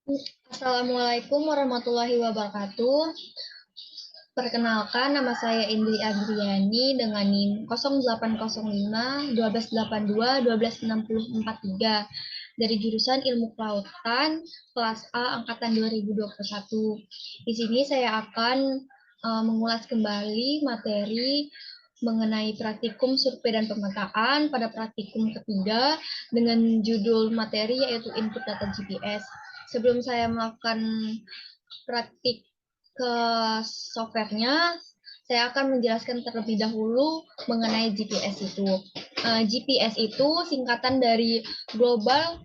Assalamualaikum warahmatullahi wabarakatuh. Perkenalkan, nama saya Indri Adriani dengan NIM 0805 1282 12643 dari jurusan Ilmu Kelautan kelas A angkatan 2021. Di sini saya akan mengulas kembali materi mengenai praktikum survei dan pemetaan pada praktikum ketiga dengan judul materi yaitu input data GPS. Sebelum saya melakukan praktik ke softwarenya, saya akan menjelaskan terlebih dahulu mengenai GPS itu. GPS itu singkatan dari Global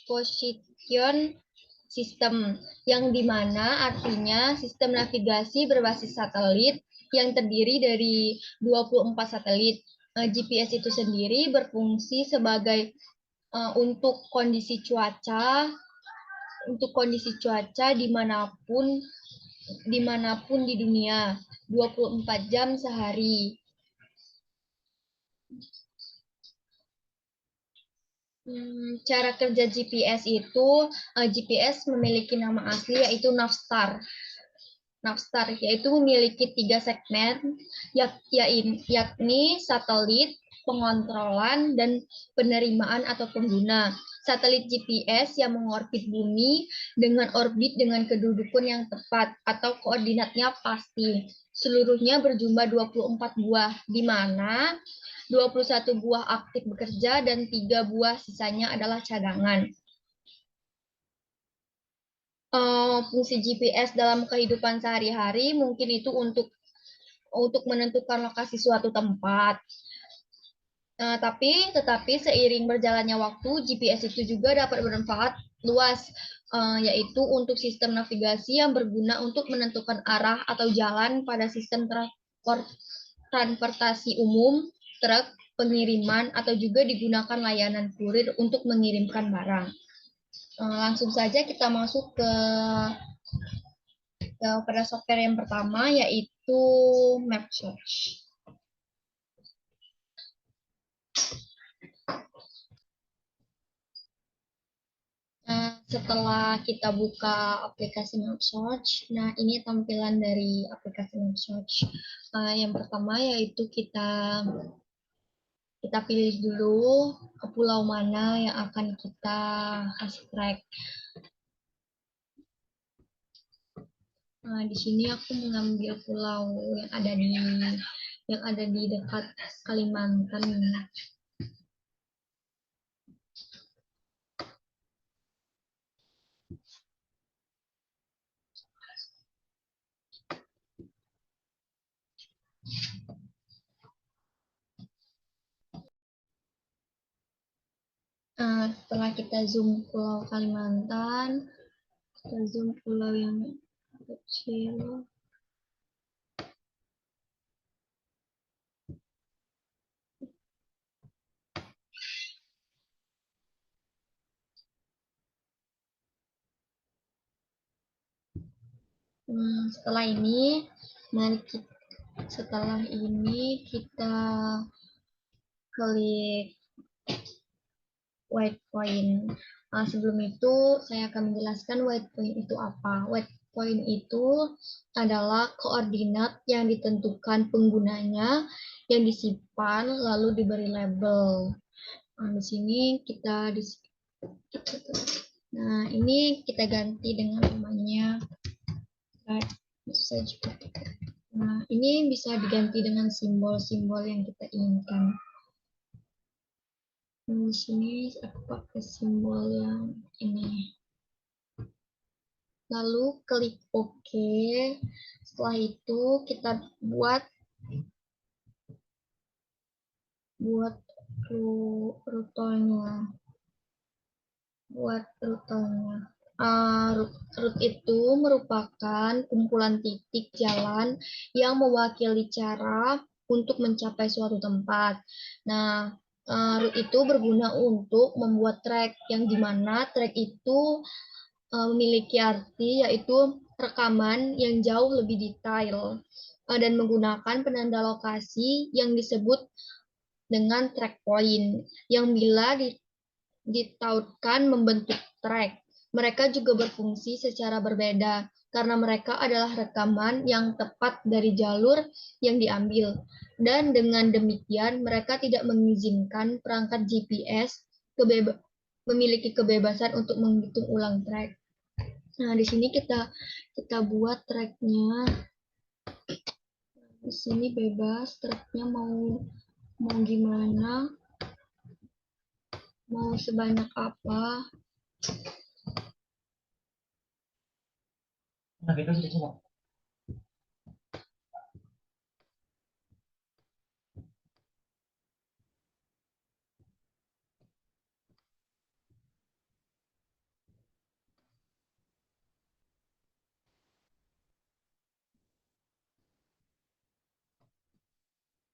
Position System, yang dimana artinya sistem navigasi berbasis satelit yang terdiri dari 24 satelit. GPS itu sendiri berfungsi sebagai untuk kondisi cuaca dimanapun di dunia 24 jam sehari. Cara kerja GPS itu, GPS memiliki nama asli yaitu Navstar. Navstar yaitu memiliki 3 segmen, yakni satelit, pengontrolan, dan penerimaan atau pengguna. Satelit GPS yang mengorbit bumi dengan orbit dengan kedudukan yang tepat atau koordinatnya pasti. Seluruhnya berjumlah 24 buah, di mana 21 buah aktif bekerja dan 3 buah sisanya adalah cadangan. Fungsi GPS dalam kehidupan sehari-hari mungkin itu untuk menentukan lokasi suatu tempat. Tetapi seiring berjalannya waktu, GPS itu juga dapat bermanfaat luas, yaitu untuk sistem navigasi yang berguna untuk menentukan arah atau jalan pada sistem transportasi umum, truk, pengiriman, atau juga digunakan layanan kurir untuk mengirimkan barang. Langsung saja kita masuk pada software yang pertama, yaitu Map Search. Setelah kita buka aplikasi Map Search, nah ini tampilan dari aplikasi Map Search. Yang pertama yaitu kita pilih dulu ke pulau mana yang akan kita kasih track. Di sini aku mengambil pulau yang ada di dekat Kalimantan. Setelah kita zoom pulau Kalimantan, kita zoom pulau yang kecil. Setelah ini kita klik white point. Sebelum itu saya akan menjelaskan white point itu apa. White point itu adalah koordinat yang ditentukan penggunanya, yang disimpan lalu diberi label. Di sini ini kita ganti dengan namanya. Nah, ini bisa diganti dengan simbol-simbol yang kita inginkan. Di sini aku pakai simbol yang ini. Lalu klik OK. Setelah itu kita buat rutenya. Rute itu merupakan kumpulan titik jalan yang mewakili cara untuk mencapai suatu tempat. Nah, rute itu berguna untuk membuat trek, yang dimana trek itu memiliki arti yaitu rekaman yang jauh lebih detail dan menggunakan penanda lokasi yang disebut dengan track point, yang bila ditautkan membentuk trek. Mereka juga berfungsi secara berbeda karena mereka adalah rekaman yang tepat dari jalur yang diambil. Dan dengan demikian, mereka tidak mengizinkan perangkat GPS memiliki kebebasan untuk menghitung ulang track. Nah, di sini kita buat tracknya. Di sini bebas tracknya mau gimana, mau sebanyak apa. Nah, kita sudah coba.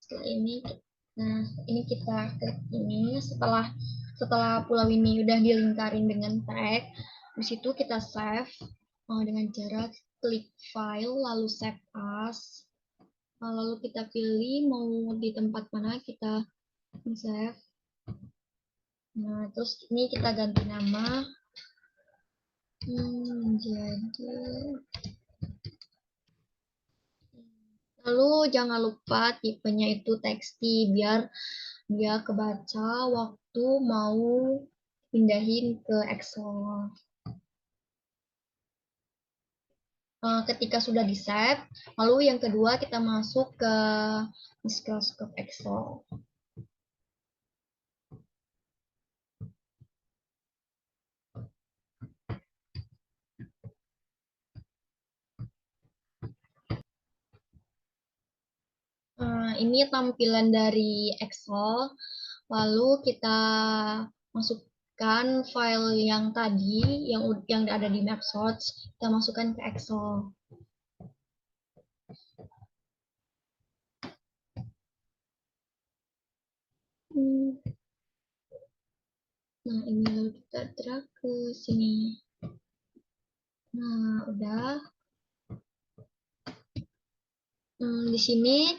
Setelah ini, nah ini kita klik ini. Setelah pulau ini udah dilingkarin dengan tag, di situ kita save dengan cara klik file lalu save as. Lalu kita pilih mau di tempat mana kita save. Nah, terus ini kita ganti nama. Jadi lalu jangan lupa tipenya itu teksty biar dia kebaca waktu mau pindahin ke Excel. Ketika sudah di save, lalu yang kedua kita masuk ke Microsoft Excel. Ini tampilan dari Excel. Lalu kita masukkan file yang tadi, yang ada di Mapsource, kita masukkan ke Excel. Nah, ini lalu kita drag ke sini. Nah, udah. Di sini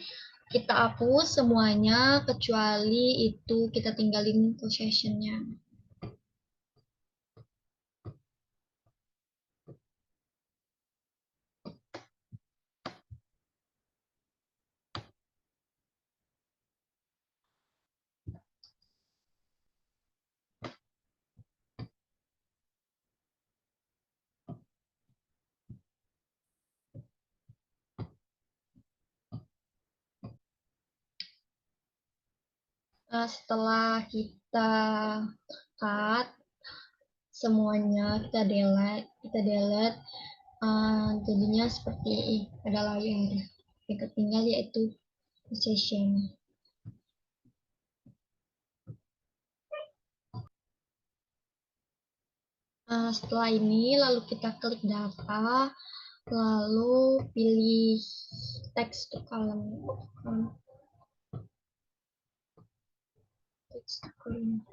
kita hapus semuanya kecuali itu kita tinggalin possession-nya. Setelah kita cut semuanya, kita delete, jadinya seperti ada layar yang ketinggal yaitu session. Setelah ini lalu kita klik data, lalu pilih text to column. Text to column.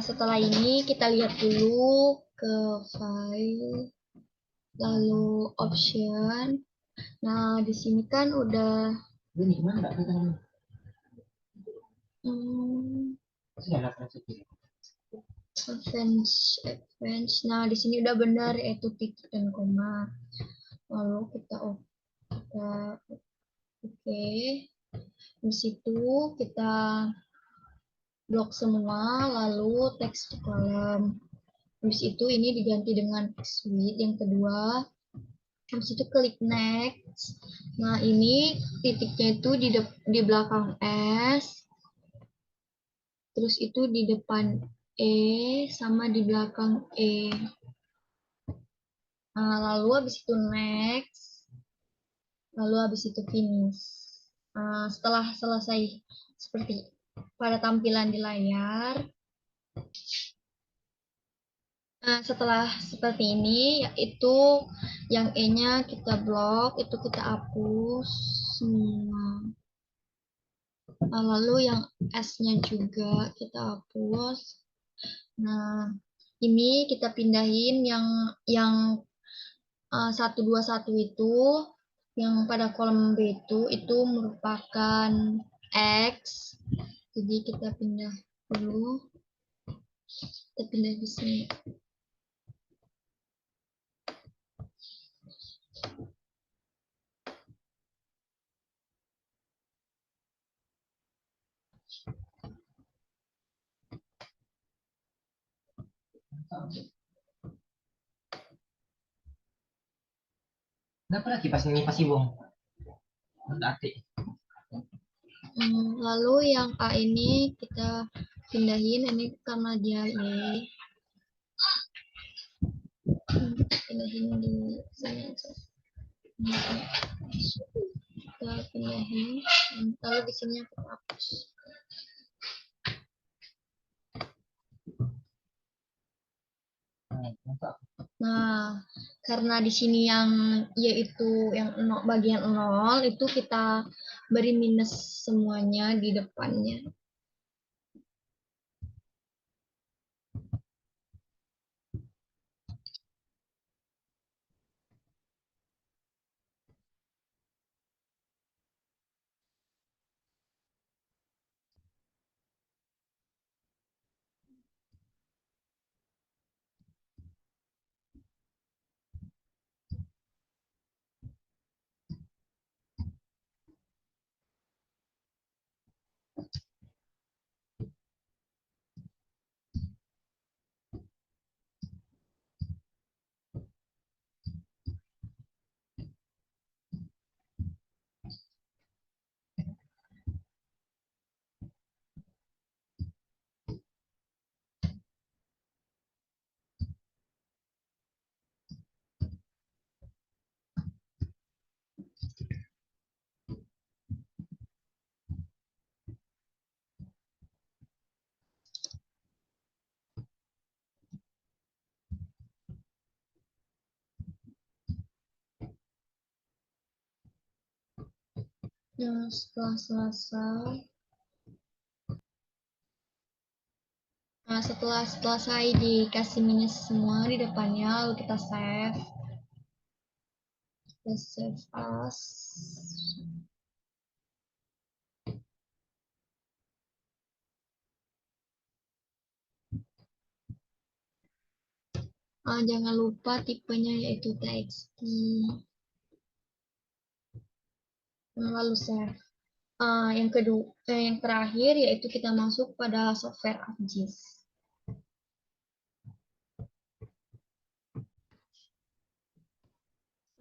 Setelah ini kita lihat dulu ke file, lalu option. Nah, di sini kan udah advance. Nah, di sini udah benar yaitu titik dan koma. Lalu kita oke. Di situ kita blok semua, lalu text to column. Habis itu ini diganti dengan text width yang kedua. Habis itu klik next. Nah, ini titiknya itu di belakang S. Terus itu di depan E sama di belakang E. Nah, lalu habis itu next. Lalu habis itu finish. Setelah selesai seperti pada tampilan di layar, setelah seperti ini, yaitu yang E-nya kita blok, itu kita hapus semua. Lalu yang S-nya juga kita hapus. Nah, ini kita pindahin yang 121 itu, yang pada kolom B itu merupakan X. Jadi kita pindah dulu. Kita pindah di sini. Kenapa lagi pas ini pasti buang? Berarti. Lalu yang A ini kita pindahin, ini karena dia Y. Pindahin di sini aja. Kita pindahin, lalu di sini aku hapus. Nah, karena di sini yang yaitu yang bagian 0 itu kita beri minus semuanya di depannya. Nah, setelah selesai, setelah selesai dikasih minus semua di depannya, lalu kita save. Kita save as. Jangan lupa tipenya yaitu TXT. Lalu save. Yang kedua, yang terakhir yaitu kita masuk pada software ArcGIS.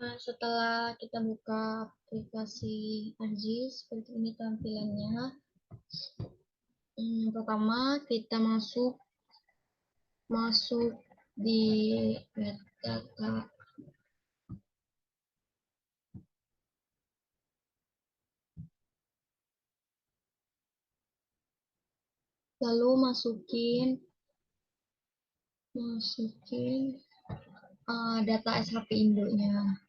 Nah, setelah kita buka aplikasi ArcGIS, seperti ini tampilannya. Pertama kita masuk di metadata. Lalu masukin data SHP Indo-nya.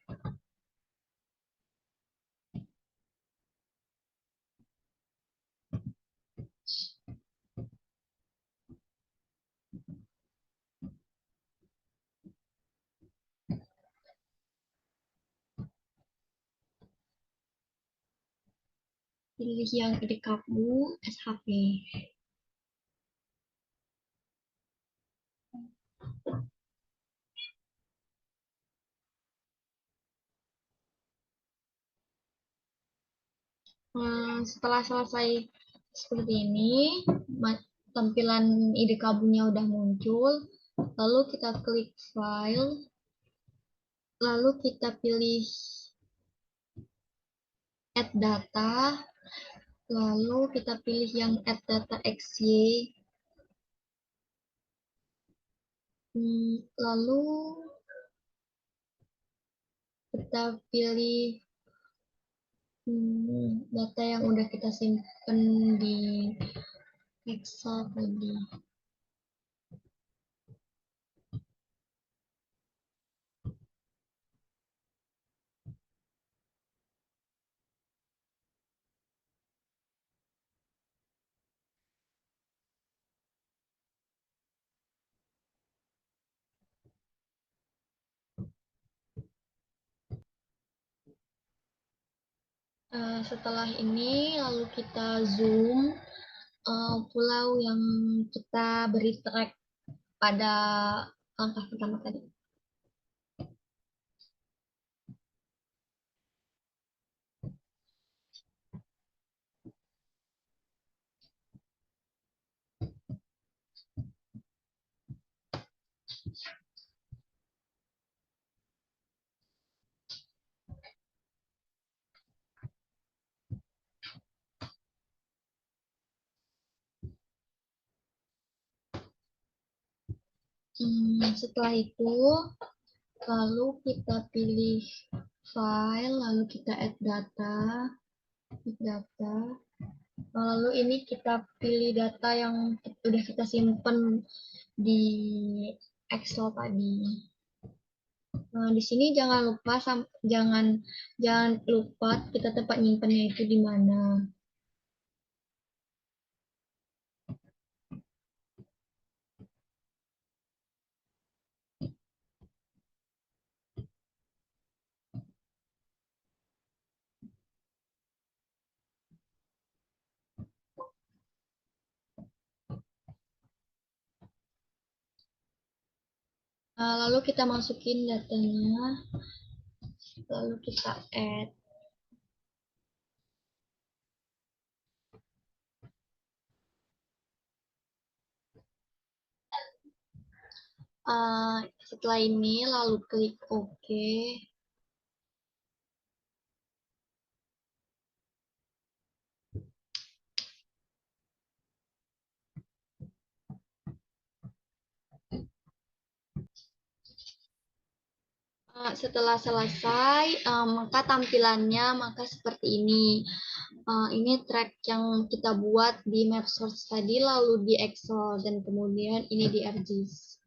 Pilih yang ide kamu SHP. Setelah selesai seperti ini, tampilan ide kabelnya udah muncul. Lalu kita klik file, lalu kita pilih add data, lalu kita pilih yang add data XY. Lalu kita pilih data yang udah kita simpen di Excel tadi. Setelah ini lalu kita zoom pulau yang kita beri track pada langkah pertama tadi. Setelah itu, lalu kita pilih file, lalu kita add data. Lalu ini kita pilih data yang udah kita simpen di Excel tadi. Nah, di sini jangan lupa kita tempat nyimpennya itu di mana. Lalu kita masukin datanya, lalu kita add. Setelah ini lalu klik OK. Setelah selesai, maka tampilannya seperti ini. Ini track yang kita buat di MapSource tadi, lalu di Excel, dan kemudian ini di ArcGIS.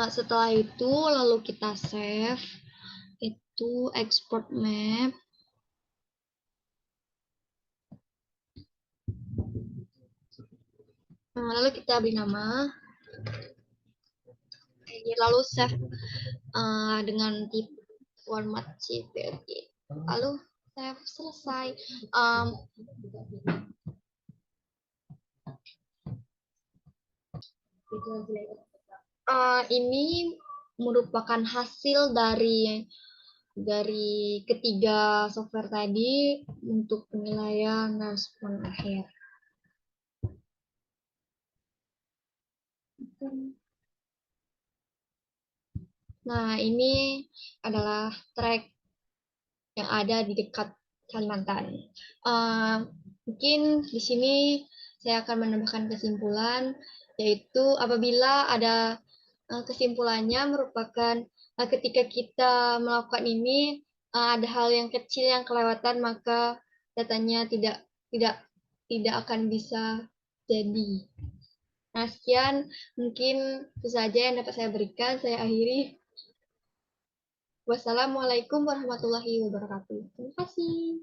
Setelah itu, lalu kita save, itu export map. Lalu kita beri nama. Lalu save dengan tipe format JPG. Lalu save, selesai. Ini merupakan hasil dari ketiga software tadi untuk penilaian respon akhir. Nah, ini adalah track yang ada di dekat Kalimantan. Mungkin di sini saya akan menambahkan kesimpulan, yaitu apabila ada kesimpulannya merupakan ketika kita melakukan ini ada hal yang kecil yang kelewatan, maka datanya tidak akan bisa jadi. Nah, sekian mungkin itu saja yang dapat saya berikan. Saya akhiri. Wassalamualaikum warahmatullahi wabarakatuh. Terima kasih.